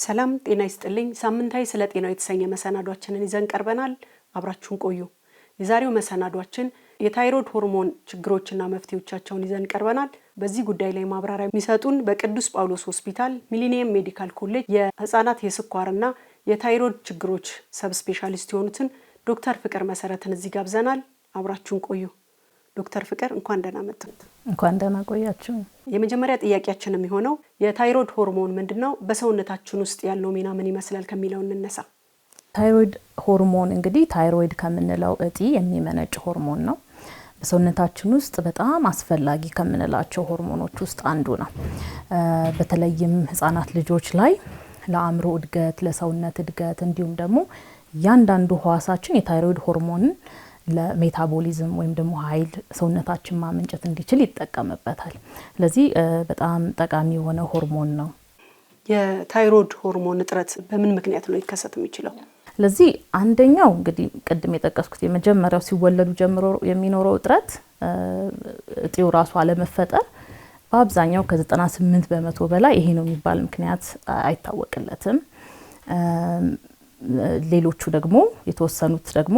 ሰላም ጤና ይስጥልኝ። ሳምንታዊ ስለ ጤናው የተሰኘ መሰናዷችንን ይዘን ቀርበናል። አብራችሁን ቆዩ። የዛሬው መሰናዷችን የታይሮይድ ሆርሞን ችግሮችና መፍትሄዎቻቸውን ይዘን ቀርበናል። በዚህ ጉዳይ ላይ ማብራሪያ የሚሰጡን በቅዱስ ጳውሎስ ሆስፒታል ሚሊኒየም ሜዲካል ኮሌጅ የህፃናት የስኳርና የታይሮይድ ችግሮች ሰብ ስፔሻሊስት የሆኑትን ዶክተር ፍቅር መሰረትን እዚህ ጋብዘናል። አብራችሁን ቆዩ። ዶክተር ፍቅር እንኳን ደህና መጡ። እንኳን ደህና ቆያችሁ። የመጀመሪያ ጥያቄያችን የሚሆነው የታይሮይድ ሆርሞን ምንድነው? በሰውነታችን ውስጥ ያለው ሚና ምን ይመስላል ከሚለው እንነሳ። ታይሮይድ ሆርሞን እንግዲህ ታይሮይድ ከምንለው እጢ የሚመነጭ ሆርሞን ነው። በሰውነታችን ውስጥ በጣም አስፈላጊ ከምንላቸው ሆርሞኖች ውስጥ አንዱ ነው። በተለይም ህፃናት ልጆች ላይ ለአእምሮ እድገት፣ ለሰውነት እድገት እንዲሁም ደግሞ ያንዳንዱ ህዋሳችን የታይሮይድ ሆርሞንን ለሜታቦሊዝም ወይም ደግሞ ኃይል ሰውነታችን ማመንጨት እንዲችል ይጠቀምበታል። ስለዚህ በጣም ጠቃሚ የሆነ ሆርሞን ነው። የታይሮይድ ሆርሞን እጥረት በምን ምክንያት ነው ሊከሰት የሚችለው? ስለዚህ አንደኛው እንግዲህ ቅድም የጠቀስኩት የመጀመሪያው ሲወለዱ ጀምሮ የሚኖረው እጥረት እጢው ራሱ አለመፈጠር በአብዛኛው ከ98% በላይ ይሄ ነው የሚባል ምክንያት አይታወቅለትም። ሌሎቹ ደግሞ የተወሰኑት ደግሞ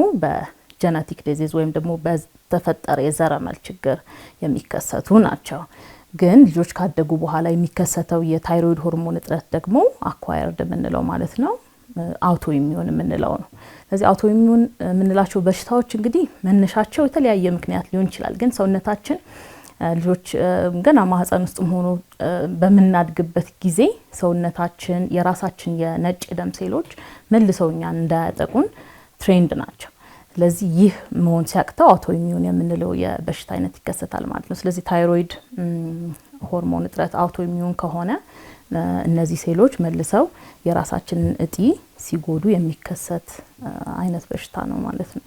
ጀነቲክ ዲዚዝ ወይም ደግሞ በተፈጠረ የዘረመል ችግር የሚከሰቱ ናቸው። ግን ልጆች ካደጉ በኋላ የሚከሰተው የታይሮይድ ሆርሞን እጥረት ደግሞ አኳየርድ የምንለው ማለት ነው፣ አውቶ ኢሚዩን የምንለው ነው። ስለዚህ አውቶ ኢሚዩን የምንላቸው በሽታዎች እንግዲህ መነሻቸው የተለያየ ምክንያት ሊሆን ይችላል። ግን ሰውነታችን ልጆች ገና ማህፀን ውስጥ ሆኖ በምናድግበት ጊዜ ሰውነታችን የራሳችን የነጭ ደም ሴሎች መልሰው እኛን እንዳያጠቁን ትሬንድ ናቸው። ስለዚህ ይህ መሆን ሲያቅተው አውቶ ኢሚዩን የምንለው የበሽታ አይነት ይከሰታል ማለት ነው። ስለዚህ ታይሮይድ ሆርሞን እጥረት አውቶ ኢሚዩን ከሆነ እነዚህ ሴሎች መልሰው የራሳችንን እጢ ሲጎዱ የሚከሰት አይነት በሽታ ነው ማለት ነው።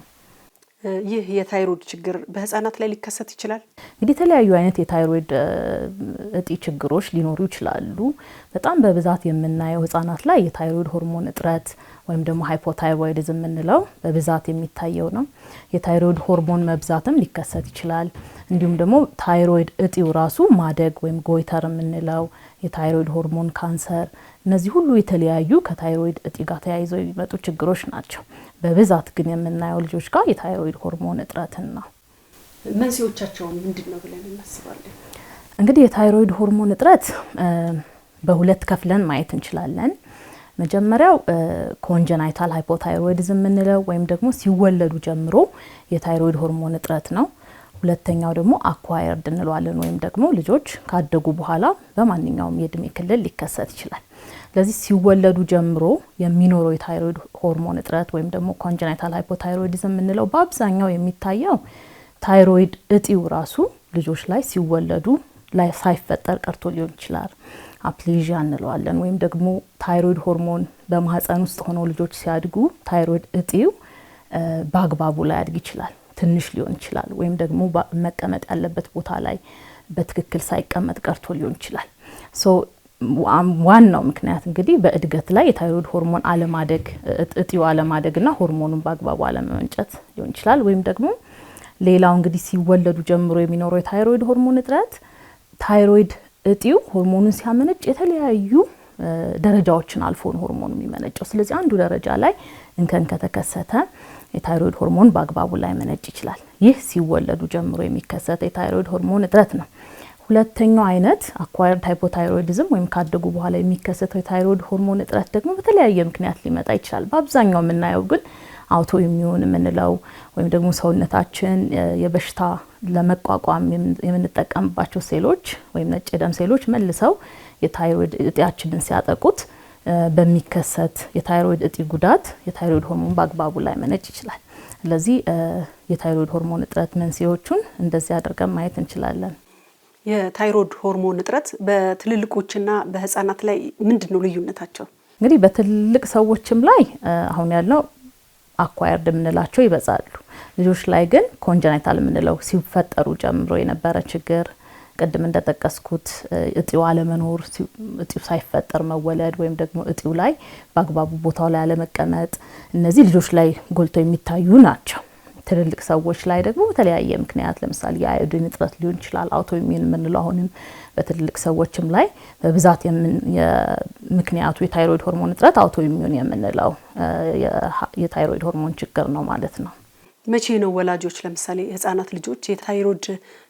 ይህ የታይሮይድ ችግር በህፃናት ላይ ሊከሰት ይችላል። እንግዲህ የተለያዩ አይነት የታይሮይድ እጢ ችግሮች ሊኖሩ ይችላሉ። በጣም በብዛት የምናየው ህፃናት ላይ የታይሮይድ ሆርሞን እጥረት ወይም ደግሞ ሃይፖታይሮይዲዝም የምንለው በብዛት የሚታየው ነው። የታይሮይድ ሆርሞን መብዛትም ሊከሰት ይችላል። እንዲሁም ደግሞ ታይሮይድ እጢው ራሱ ማደግ ወይም ጎይተር የምንለው፣ የታይሮይድ ሆርሞን ካንሰር፣ እነዚህ ሁሉ የተለያዩ ከታይሮይድ እጢ ጋር ተያይዘው የሚመጡ ችግሮች ናቸው። በብዛት ግን የምናየው ልጆች ጋር የታይሮይድ ሆርሞን እጥረትን ነው። መንስኤዎቻቸው ምንድነው ብለን እናስባለን? እንግዲህ የታይሮይድ ሆርሞን እጥረት በሁለት ከፍለን ማየት እንችላለን። መጀመሪያው ኮንጀናይታል ሃይፖታይሮይዲዝም የምንለው ወይም ደግሞ ሲወለዱ ጀምሮ የታይሮይድ ሆርሞን እጥረት ነው። ሁለተኛው ደግሞ አኳየርድ እንለዋለን ወይም ደግሞ ልጆች ካደጉ በኋላ በማንኛውም የእድሜ ክልል ሊከሰት ይችላል። ስለዚህ ሲወለዱ ጀምሮ የሚኖረው የታይሮይድ ሆርሞን እጥረት ወይም ደግሞ ኮንጀናይታል ሃይፖታይሮይዲዝም የምንለው በአብዛኛው የሚታየው ታይሮይድ እጢው ራሱ ልጆች ላይ ሲወለዱ ላይ ሳይፈጠር ቀርቶ ሊሆን ይችላል። አፕሌዥያ እንለዋለን ወይም ደግሞ ታይሮይድ ሆርሞን በማህፀን ውስጥ ሆኖ ልጆች ሲያድጉ ታይሮይድ እጢው በአግባቡ ላይ ያድግ ይችላል፣ ትንሽ ሊሆን ይችላል፣ ወይም ደግሞ መቀመጥ ያለበት ቦታ ላይ በትክክል ሳይቀመጥ ቀርቶ ሊሆን ይችላል። ዋናው ምክንያት እንግዲህ በእድገት ላይ የታይሮይድ ሆርሞን አለማደግ፣ እጢው አለማደግና ሆርሞኑን በአግባቡ አለመመንጨት ሊሆን ይችላል። ወይም ደግሞ ሌላው እንግዲህ ሲወለዱ ጀምሮ የሚኖረው የታይሮይድ ሆርሞን እጥረት ታይሮይድ እጢው ሆርሞኑን ሲያመነጭ የተለያዩ ደረጃዎችን አልፎ ነው ሆርሞኑ የሚመነጨው። ስለዚህ አንዱ ደረጃ ላይ እንከን ከተከሰተ የታይሮይድ ሆርሞን በአግባቡ ላይ መነጭ ይችላል። ይህ ሲወለዱ ጀምሮ የሚከሰት የታይሮይድ ሆርሞን እጥረት ነው። ሁለተኛው አይነት አኳየርድ ሃይፖታይሮይዲዝም ወይም ካደጉ በኋላ የሚከሰተው የታይሮይድ ሆርሞን እጥረት ደግሞ በተለያየ ምክንያት ሊመጣ ይችላል። በአብዛኛው የምናየው ግን አውቶ ኢሚዩን የምንለው ወይም ደግሞ ሰውነታችን የበሽታ ለመቋቋም የምንጠቀምባቸው ሴሎች ወይም ነጭ ደም ሴሎች መልሰው የታይሮይድ እጢያችንን ሲያጠቁት በሚከሰት የታይሮይድ እጢ ጉዳት የታይሮይድ ሆርሞን በአግባቡ ላይ መነጭ ይችላል። ስለዚህ የታይሮይድ ሆርሞን እጥረት መንስኤዎቹን እንደዚህ አድርገን ማየት እንችላለን። የታይሮይድ ሆርሞን እጥረት በትልልቆችና በህፃናት ላይ ምንድነው ልዩነታቸው? እንግዲህ በትልልቅ ሰዎችም ላይ አሁን ያለው አኳየርድ የምንላቸው ይበዛሉ። ልጆች ላይ ግን ኮንጀናይታል የምንለው ሲፈጠሩ ጀምሮ የነበረ ችግር፣ ቅድም እንደጠቀስኩት እጢው አለመኖር፣ እጢው ሳይፈጠር መወለድ ወይም ደግሞ እጢው ላይ በአግባቡ ቦታው ላይ አለመቀመጥ፣ እነዚህ ልጆች ላይ ጎልቶ የሚታዩ ናቸው። ትልልቅ ሰዎች ላይ ደግሞ በተለያየ ምክንያት ለምሳሌ የአዮዲን እጥረት ሊሆን ይችላል። አውቶ ኢሚዩን የምንለው አሁንም በትልልቅ ሰዎችም ላይ በብዛት ምክንያቱ የታይሮይድ ሆርሞን እጥረት አውቶኢሚዩን የምንለው የታይሮይድ ሆርሞን ችግር ነው ማለት ነው። መቼ ነው ወላጆች ለምሳሌ ህፃናት ልጆች የታይሮይድ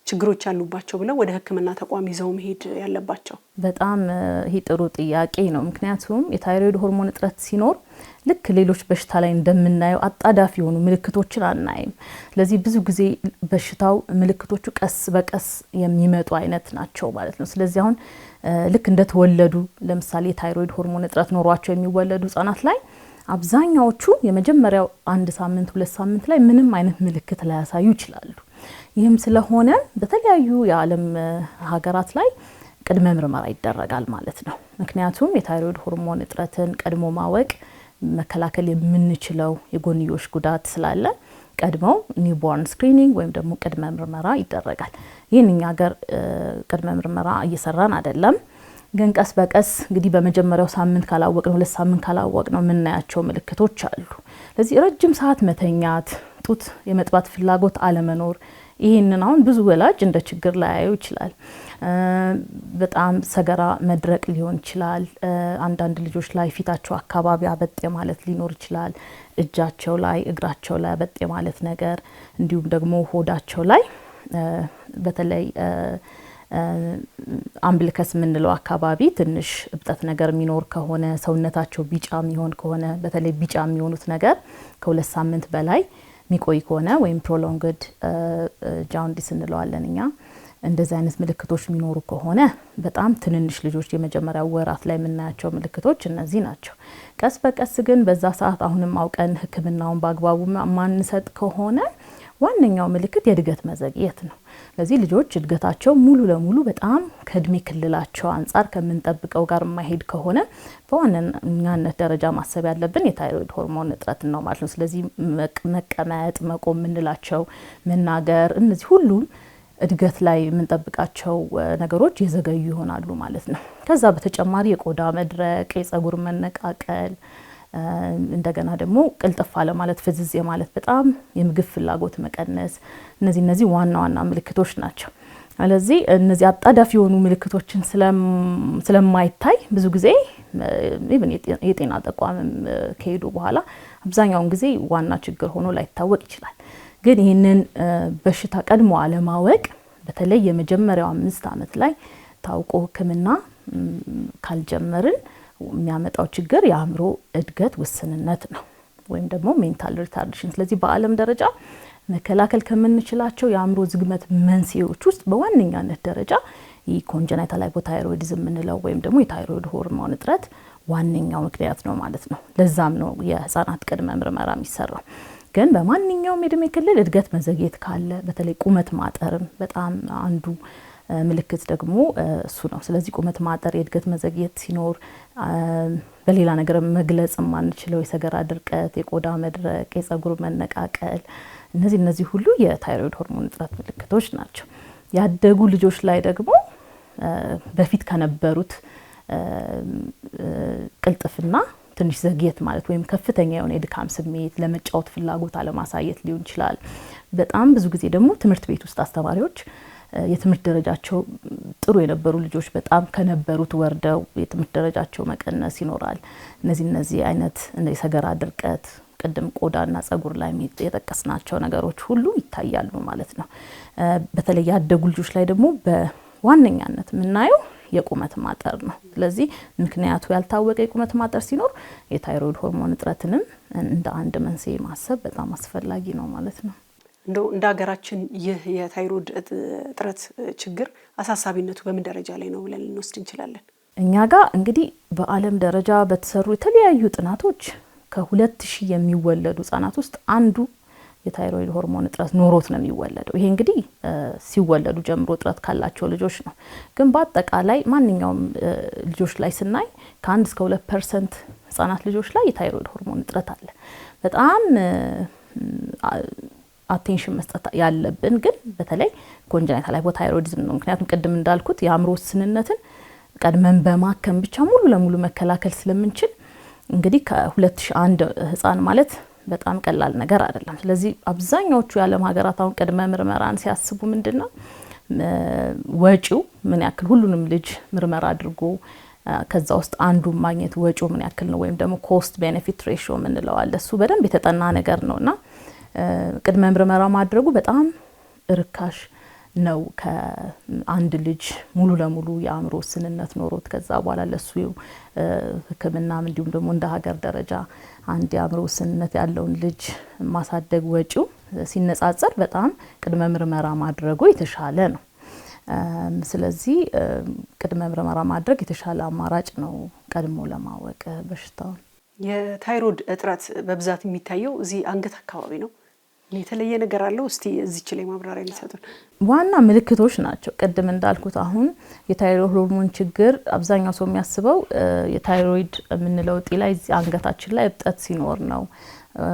ችግሮች ያሉባቸው ብለው ወደ ሕክምና ተቋም ይዘው መሄድ ያለባቸው? በጣም ይሄ ጥሩ ጥያቄ ነው። ምክንያቱም የታይሮይድ ሆርሞን እጥረት ሲኖር ልክ ሌሎች በሽታ ላይ እንደምናየው አጣዳፊ የሆኑ ምልክቶችን አናይም። ስለዚህ ብዙ ጊዜ በሽታው ምልክቶቹ ቀስ በቀስ የሚመጡ አይነት ናቸው ማለት ነው። ስለዚህ አሁን ልክ እንደተወለዱ ለምሳሌ የታይሮይድ ሆርሞን እጥረት ኖሯቸው የሚወለዱ ህጻናት ላይ አብዛኛዎቹ የመጀመሪያው 1 ሳምንት 2 ሳምንት ላይ ምንም አይነት ምልክት ላያሳዩ ይችላሉ። ይህም ስለሆነ በተለያዩ የዓለም ሀገራት ላይ ቅድመ ምርመራ ይደረጋል ማለት ነው። ምክንያቱም የታይሮይድ ሆርሞን እጥረትን ቀድሞ ማወቅ መከላከል የምንችለው የጎንዮሽ ጉዳት ስላለ ቀድሞው ኒውቦርን ስክሪኒንግ ወይም ደግሞ ቅድመ ምርመራ ይደረጋል። ይህን እኛ ሀገር ቅድመ ምርመራ እየሰራን አይደለም። ግን ቀስ በቀስ እንግዲህ በመጀመሪያው ሳምንት ካላወቅነው 2 ሳምንት ካላወቅነው የምናያቸው ምልክቶች አሉ። ስለዚህ ረጅም ሰዓት መተኛት፣ ጡት የመጥባት ፍላጎት አለመኖር፣ ይህንን አሁን ብዙ ወላጅ እንደ ችግር ላያዩ ይችላል። በጣም ሰገራ መድረቅ ሊሆን ይችላል። አንዳንድ ልጆች ላይ ፊታቸው አካባቢ አበጥ ማለት ሊኖር ይችላል። እጃቸው ላይ እግራቸው ላይ አበጥ ማለት ነገር፣ እንዲሁም ደግሞ ሆዳቸው ላይ በተለይ አምብልከስ የምንለው አካባቢ ትንሽ እብጠት ነገር የሚኖር ከሆነ ሰውነታቸው ቢጫ የሚሆን ከሆነ በተለይ ቢጫ የሚሆኑት ነገር ከ2 ሳምንት በላይ የሚቆይ ከሆነ ወይም ፕሮሎንግድ ጃውንዲስ እንለዋለን እኛ። እንደዚህ አይነት ምልክቶች የሚኖሩ ከሆነ በጣም ትንንሽ ልጆች የመጀመሪያ ወራት ላይ የምናያቸው ምልክቶች እነዚህ ናቸው። ቀስ በቀስ ግን በዛ ሰዓት አሁንም አውቀን ሕክምናውን በአግባቡ ማንሰጥ ከሆነ ዋነኛው ምልክት የእድገት መዘግየት ነው። ስለዚህ ልጆች እድገታቸው ሙሉ ለሙሉ በጣም ከእድሜ ክልላቸው አንጻር ከምንጠብቀው ጋር የማይሄድ ከሆነ በዋነኛነት ደረጃ ማሰብ ያለብን የታይሮይድ ሆርሞን እጥረት ነው ማለት ነው። ስለዚህ መቀመጥ፣ መቆም የምንላቸው መናገር፣ እነዚህ ሁሉ እድገት ላይ የምንጠብቃቸው ነገሮች የዘገዩ ይሆናሉ ማለት ነው። ከዛ በተጨማሪ የቆዳ መድረቅ፣ የጸጉር መነቃቀል፣ እንደገና ደግሞ ቅልጥፍ አለ ማለት ፍዝዝ ማለት በጣም የምግብ ፍላጎት መቀነስ፣ እነዚህ ዋና ዋና ምልክቶች ናቸው። ስለዚህ እነዚህ አጣዳፊ የሆኑ ምልክቶችን ስለማይታይ ብዙ ጊዜ የጤና ተቋም ከሄዱ በኋላ አብዛኛውን ጊዜ ዋና ችግር ሆኖ ላይታወቅ ይችላል። ግን ይህንን በሽታ ቀድሞ አለማወቅ በተለይ የመጀመሪያው 5 ዓመት ላይ ታውቆ ሕክምና ካልጀመርን የሚያመጣው ችግር የአእምሮ እድገት ውስንነት ነው ወይም ደግሞ ሜንታል ሪታርዴሽን። ስለዚህ በዓለም ደረጃ መከላከል ከምንችላቸው የአእምሮ ዝግመት መንስኤዎች ውስጥ በዋነኛነት ደረጃ ኮንጀናይታል ሃይፖታይሮይዲዝም የምንለው ወይም ደግሞ የታይሮይድ ሆርሞን እጥረት ዋነኛው ምክንያት ነው ማለት ነው። ለዛም ነው የህፃናት ቅድመ ምርመራ የሚሰራው። ግን በማንኛውም የእድሜ ክልል እድገት መዘግየት ካለ በተለይ ቁመት ማጠርም በጣም አንዱ ምልክት ደግሞ እሱ ነው። ስለዚህ ቁመት ማጠር፣ የእድገት መዘግየት ሲኖር በሌላ ነገር መግለጽ የማንችለው የሰገራ ድርቀት፣ የቆዳ መድረቅ፣ የጸጉር መነቃቀል፣ እነዚህ ሁሉ የታይሮይድ ሆርሞን እጥረት ምልክቶች ናቸው። ያደጉ ልጆች ላይ ደግሞ በፊት ከነበሩት ቅልጥፍና ትንሽ ዘግየት ማለት ወይም ከፍተኛ የሆነ የድካም ስሜት፣ ለመጫወት ፍላጎት አለማሳየት ሊሆን ይችላል። በጣም ብዙ ጊዜ ደግሞ ትምህርት ቤት ውስጥ አስተማሪዎች የትምህርት ደረጃቸው ጥሩ የነበሩ ልጆች በጣም ከነበሩት ወርደው የትምህርት ደረጃቸው መቀነስ ይኖራል። እነዚህ አይነት የሰገራ ድርቀት፣ ቅድም ቆዳና ጸጉር ላይ የጠቀስናቸው ነገሮች ሁሉ ይታያሉ ማለት ነው። በተለይ ያደጉ ልጆች ላይ ደግሞ በዋነኛነት የምናየው የቁመት ማጠር ነው። ስለዚህ ምክንያቱ ያልታወቀ የቁመት ማጠር ሲኖር የታይሮይድ ሆርሞን እጥረትንም እንደ አንድ መንስኤ ማሰብ በጣም አስፈላጊ ነው ማለት ነው። እንደ ሀገራችን ይህ የታይሮይድ እጥረት ችግር አሳሳቢነቱ በምን ደረጃ ላይ ነው ብለን ልንወስድ እንችላለን? እኛ ጋር እንግዲህ በዓለም ደረጃ በተሰሩ የተለያዩ ጥናቶች ከ2000 የሚወለዱ ህጻናት ውስጥ አንዱ የታይሮይድ ሆርሞን እጥረት ኖሮት ነው የሚወለደው። ይሄ እንግዲህ ሲወለዱ ጀምሮ እጥረት ካላቸው ልጆች ነው። ግን በአጠቃላይ ማንኛውም ልጆች ላይ ስናይ ከ1 እስከ 2% ህጻናት ልጆች ላይ የታይሮይድ ሆርሞን እጥረት አለ። በጣም አቴንሽን መስጠት ያለብን ግን በተለይ ኮንጀናይታል ሃይፖታይሮይዲዝም ነው። ምክንያቱም ቅድም እንዳልኩት የአእምሮ ውስንነትን ቀድመን በማከም ብቻ ሙሉ ለሙሉ መከላከል ስለምንችል እንግዲህ ከ2001 ህጻን ማለት በጣም ቀላል ነገር አይደለም። ስለዚህ አብዛኛዎቹ የዓለም ሀገራት አሁን ቅድመ ምርመራን ሲያስቡ ምንድነው ወጪው ምን ያክል ሁሉንም ልጅ ምርመራ አድርጎ ከዛ ውስጥ አንዱ ማግኘት ወጪው ምን ያክል ነው ወይም ደግሞ ኮስት ቤኔፊት ሬሽዮ ምንለው አለ እሱ በደንብ የተጠና ነገር ነውና ቅድመ ምርመራ ማድረጉ በጣም ርካሽ ነው ከአንድ ልጅ ሙሉ ለሙሉ የአእምሮ ውስንነት ኖሮት ከዛ በኋላ ለሱ ህክምና እንዲሁም ደግሞ እንደ ሀገር ደረጃ አንድ የአእምሮ ውስንነት ያለውን ልጅ ማሳደግ ወጪው ሲነጻጸር በጣም ቅድመ ምርመራ ማድረጉ የተሻለ ነው። ስለዚህ ቅድመ ምርመራ ማድረግ የተሻለ አማራጭ ነው ቀድሞ ለማወቅ በሽታው። የታይሮይድ እጥረት በብዛት የሚታየው እዚህ አንገት አካባቢ ነው። የተለየ ነገር አለው? እስቲ እዚች ላይ ማብራሪያ ሊሰጡን። ዋና ምልክቶች ናቸው ቅድም እንዳልኩት አሁን የታይሮይድ ሆርሞን ችግር አብዛኛው ሰው የሚያስበው የታይሮይድ የምንለው እጢ ላይ አንገታችን ላይ እብጠት ሲኖር ነው።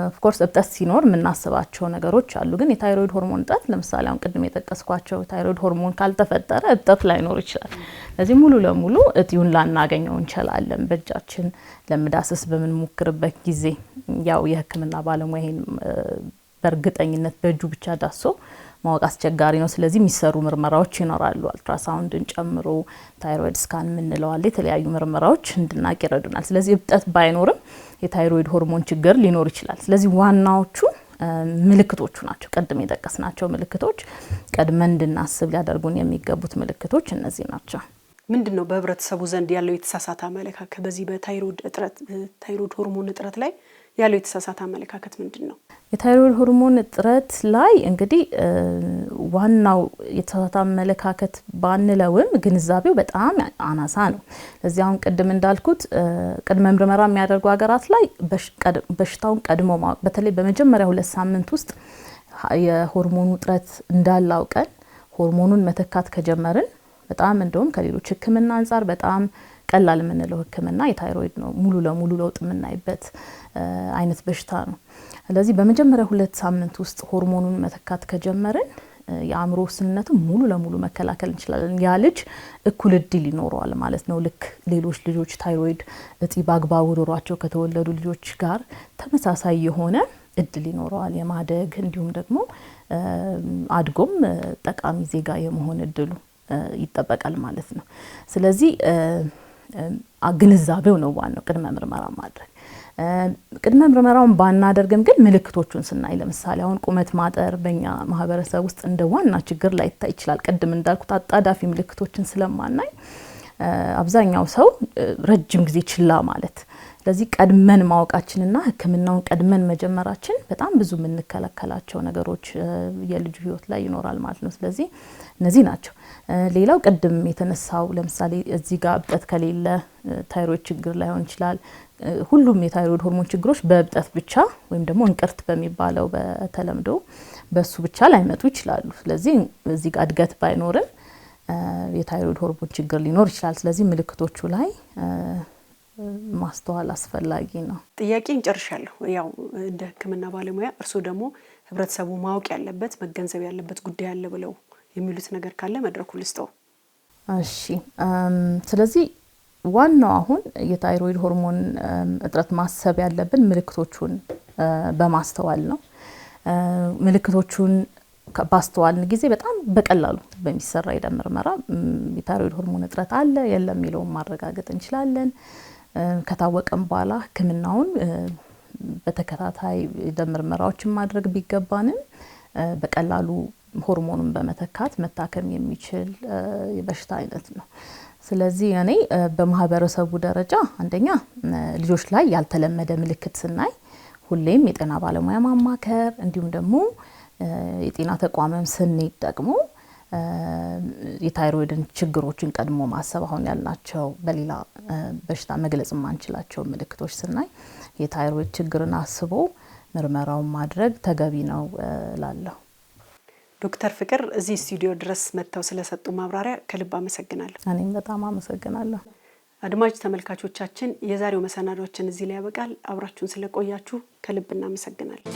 ኦፍ ኮርስ እብጠት ሲኖር የምናስባቸው ነገሮች አሉ። ግን የታይሮይድ ሆርሞን እጥረት ለምሳሌ አሁን ቅድም የጠቀስኳቸው ታይሮይድ ሆርሞን ካልተፈጠረ እብጠት ላይኖር ይችላል። ስለዚህ ሙሉ ለሙሉ እጢውን ላናገኘው እንችላለን በእጃችን ለመዳሰስ በምንሞክርበት ጊዜ ያው የህክምና ባለሙያ ይሄን በእርግጠኝነት በእጁ ብቻ ዳሶ ማወቅ አስቸጋሪ ነው። ስለዚህ የሚሰሩ ምርመራዎች ይኖራሉ አልትራሳውንድን ጨምሮ ታይሮይድ ስካን ምንለው አለ የተለያዩ ምርመራዎች እንድናቅ ይረዱናል። ስለዚህ እብጠት ባይኖርም የታይሮይድ ሆርሞን ችግር ሊኖር ይችላል። ስለዚህ ዋናዎቹ ምልክቶቹ ናቸው ቀድም የጠቀስናቸው ምልክቶች ቀድመን እንድናስብ ሊያደርጉን የሚገቡት ምልክቶች እነዚህ ናቸው። ምንድነው በህብረተሰቡ ዘንድ ያለው የተሳሳተ አመለካከት በዚህ በታይሮይድ ሆርሞን እጥረት ላይ ያለው የተሳሳተ አመለካከት ምንድነው? የታይሮይድ ሆርሞን እጥረት ላይ እንግዲህ ዋናው የተሳሳተ አመለካከት ባንለውም ግንዛቤው በጣም አናሳ ነው። ለዚህ አሁን ቅድም እንዳልኩት ቅድመ ምርመራ የሚያደርጉ ሀገራት ላይ በሽታውን ቀድሞ ማወቅ በተለይ በመጀመሪያ 2 ሳምንት ውስጥ የሆርሞኑ እጥረት እንዳላውቀን ሆርሞኑን መተካት ከጀመርን በጣም እንደውም ከሌሎች ህክምና አንፃር በጣም ቀላል የምንለው ህክምና የታይሮይድ ነው። ሙሉ ለሙሉ ለውጥ የምናይበት አይነት በሽታ ነው። ስለዚህ በመጀመሪያ 2 ሳምንት ውስጥ ሆርሞኑን መተካት ከጀመርን የአእምሮ ውስንነቱን ሙሉ ለሙሉ መከላከል እንችላለን። ያ ልጅ እኩል እድል ይኖረዋል ማለት ነው። ልክ ሌሎች ልጆች ታይሮይድ እጢ በአግባቡ ኖሯቸው ከተወለዱ ልጆች ጋር ተመሳሳይ የሆነ እድል ይኖረዋል የማደግ እንዲሁም ደግሞ አድጎም ጠቃሚ ዜጋ የመሆን እድሉ ይጠበቃል ማለት ነው። ስለዚህ ግንዛቤው ነው ዋናው ቅድመ ምርመራ ማድረግ። ቅድመ ምርመራውን ባናደርግም ግን ምልክቶቹን ስናይ ለምሳሌ አሁን ቁመት ማጠር በእኛ ማህበረሰብ ውስጥ እንደ ዋና ችግር ላይ ታይ ይችላል። ቅድም እንዳልኩት አጣዳፊ ምልክቶችን ስለማናይ አብዛኛው ሰው ረጅም ጊዜ ችላ ማለት ስለዚህ ቀድመን ማወቃችንና ህክምናውን ቀድመን መጀመራችን በጣም ብዙ የምንከለከላቸው ነገሮች የልጁ ህይወት ላይ ይኖራል ማለት ነው። ስለዚህ እነዚህ ናቸው። ሌላው ቅድም የተነሳው ለምሳሌ እዚህ ጋር እብጠት ከሌለ ታይሮይድ ችግር ላይሆን ይችላል። ሁሉም የታይሮይድ ሆርሞን ችግሮች በእብጠት ብቻ ወይም ደግሞ እንቅርት በሚባለው በተለምዶ በሱ ብቻ ላይመጡ ይችላሉ። ስለዚህ እዚህ ጋር እድገት ባይኖርም የታይሮይድ ሆርሞን ችግር ሊኖር ይችላል። ስለዚህ ምልክቶቹ ላይ ማስተዋል አስፈላጊ ነው። ጥያቄን ጨርሻለሁ። ያው እንደ ህክምና ባለሙያ እርሱ ደግሞ ህብረተሰቡ ማወቅ ያለበት መገንዘብ ያለበት ጉዳይ አለ ብለው የሚሉት ነገር ካለ መድረኩ ልስጠው። እሺ ስለዚህ ዋናው አሁን የታይሮይድ ሆርሞን እጥረት ማሰብ ያለብን ምልክቶቹን በማስተዋል ነው። ምልክቶቹን ባስተዋልን ጊዜ በጣም በቀላሉ በሚሰራ የደም ምርመራ የታይሮይድ ሆርሞን እጥረት አለ የለም የሚለውን ማረጋገጥ እንችላለን። ከታወቀም በኋላ ህክምናውን በተከታታይ የደም ምርመራዎችን ማድረግ ቢገባንም በቀላሉ ሆርሞኑን በመተካት መታከም የሚችል የበሽታ አይነት ነው። ስለዚህ እኔ በማህበረሰቡ ደረጃ አንደኛ ልጆች ላይ ያልተለመደ ምልክት ስናይ ሁሌም የጤና ባለሙያ ማማከር እንዲሁም ደግሞ የጤና ተቋምም ስንሄድ ደግሞ የታይሮይድን ችግሮችን ቀድሞ ማሰብ አሁን ያልናቸው በሌላ በሽታ መግለጽ ማንችላቸው ምልክቶች ስናይ የታይሮይድ ችግርን አስቦ ምርመራውን ማድረግ ተገቢ ነው ላለው። ዶክተር ፍቅር እዚህ ስቱዲዮ ድረስ መጥተው ስለሰጡ ማብራሪያ ከልብ አመሰግናለሁ። እኔም በጣም አመሰግናለሁ። አድማጭ ተመልካቾቻችን የዛሬው መሰናዶችን እዚህ ላይ ያበቃል። አብራችሁን ስለቆያችሁ ከልብ እናመሰግናለን።